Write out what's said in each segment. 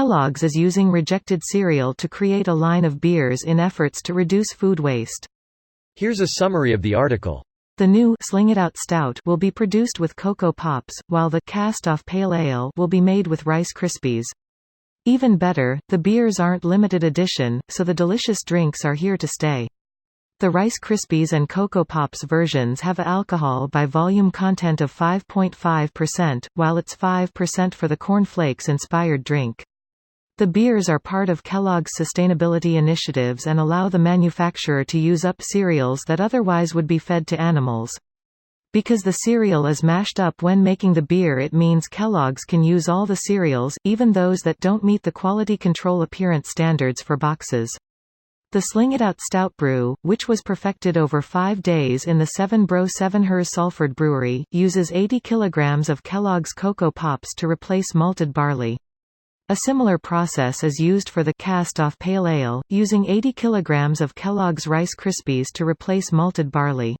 Kellogg's is using rejected cereal to create a line of beers in efforts to reduce food waste. Here's a summary of the article. The new Sling It Out Stout will be produced with Cocoa Pops, while the Cast-Off Pale Ale will be made with Rice Krispies. Even better, the beers aren't limited edition, so the delicious drinks are here to stay. The Rice Krispies and Cocoa Pops versions have a alcohol by volume content of 5.5%, while it's 5% for the Corn Flakes-inspired drink. The beers are part of Kellogg's sustainability initiatives and allow the manufacturer to use up cereals that otherwise would be fed to animals. Because the cereal is mashed up when making the beer, it means Kellogg's can use all the cereals, even those that don't meet the quality control appearance standards for boxes. The Sling It Out Stout brew, which was perfected over 5 days in the 7 Bro 7 Hers Salford Brewery, uses 80 kilograms of Kellogg's Cocoa Pops to replace malted barley. A similar process is used for the Cast-Off Pale Ale, using 80 kilograms of Kellogg's Rice Krispies to replace malted barley.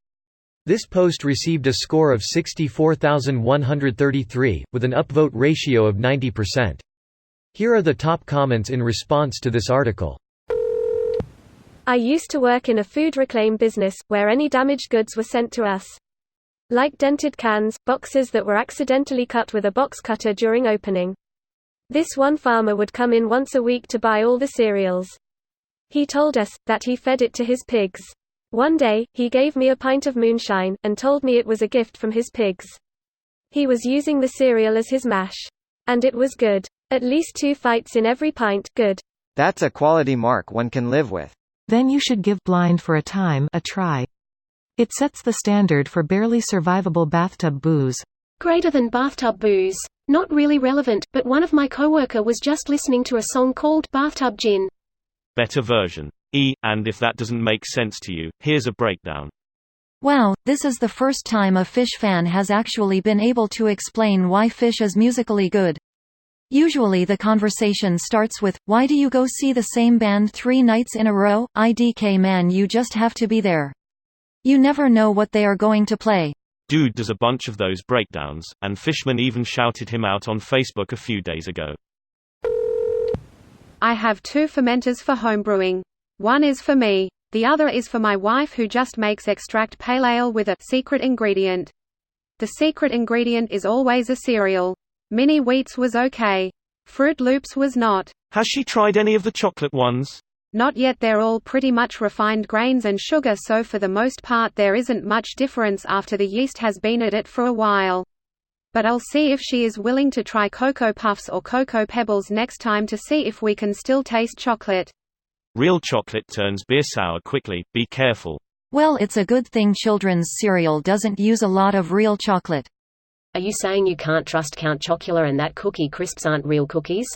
This post received a score of 64,133, with an upvote ratio of 90%. Here are the top comments in response to this article. I used to work in a food reclaim business, where any damaged goods were sent to us. Like dented cans, boxes that were accidentally cut with a box cutter during opening. This one farmer would come in once a week to buy all the cereals. He told us that he fed it to his pigs. One day, he gave me a pint of moonshine, and told me it was a gift from his pigs. He was using the cereal as his mash. And it was good. At least 2 fights in every pint, good. That's a quality mark one can live with. Then you should give Blind for a Time a try. It sets the standard for barely survivable bathtub booze. Greater than bathtub booze. Not really relevant, but one of my coworker was just listening to a song called Bathtub Gin. Better version. And if that doesn't make sense to you, here's a breakdown. Wow, this is the first time a Fish fan has actually been able to explain why Fish is musically good. Usually the conversation starts with, why do you go see the same band 3 nights in a row? IDK man, you just have to be there. You never know what they are going to play. Dude does a bunch of those breakdowns, and Fishman even shouted him out on Facebook a few days ago. I have 2 fermenters for homebrewing. One is for me. The other is for my wife, who just makes extract pale ale with a secret ingredient. The secret ingredient is always a cereal. Mini Wheats was okay. Fruit Loops was not. Has she tried any of the chocolate ones? Not yet. They're all pretty much refined grains and sugar, so for the most part there isn't much difference after the yeast has been at it for a while. But I'll see if she is willing to try Cocoa Puffs or Cocoa Pebbles next time to see if we can still taste chocolate. Real chocolate turns beer sour quickly, be careful. Well, it's a good thing children's cereal doesn't use a lot of real chocolate. Are you saying you can't trust Count Chocula and that Cookie Crisps aren't real cookies?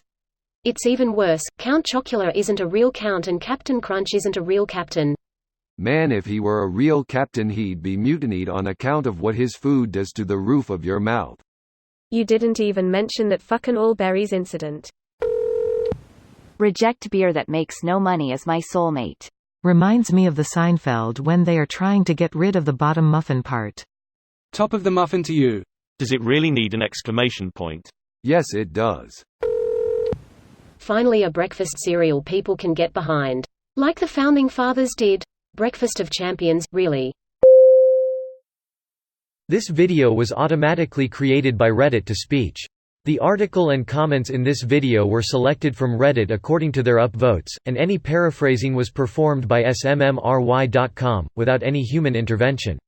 It's even worse, Count Chocula isn't a real Count and Captain Crunch isn't a real Captain. Man, if he were a real captain he'd be mutinied on account of what his food does to the roof of your mouth. You didn't even mention that fucking all berries incident. Reject beer that makes no money as my soulmate. Reminds me of the Seinfeld when they are trying to get rid of the bottom muffin part. Top of the muffin to you. Does it really need an exclamation point? Yes, it does. Finally, a breakfast cereal people can get behind. Like the Founding Fathers did. Breakfast of Champions, really. This video was automatically created by Reddit to speech. The article and comments in this video were selected from Reddit according to their upvotes, and any paraphrasing was performed by smmry.com, without any human intervention.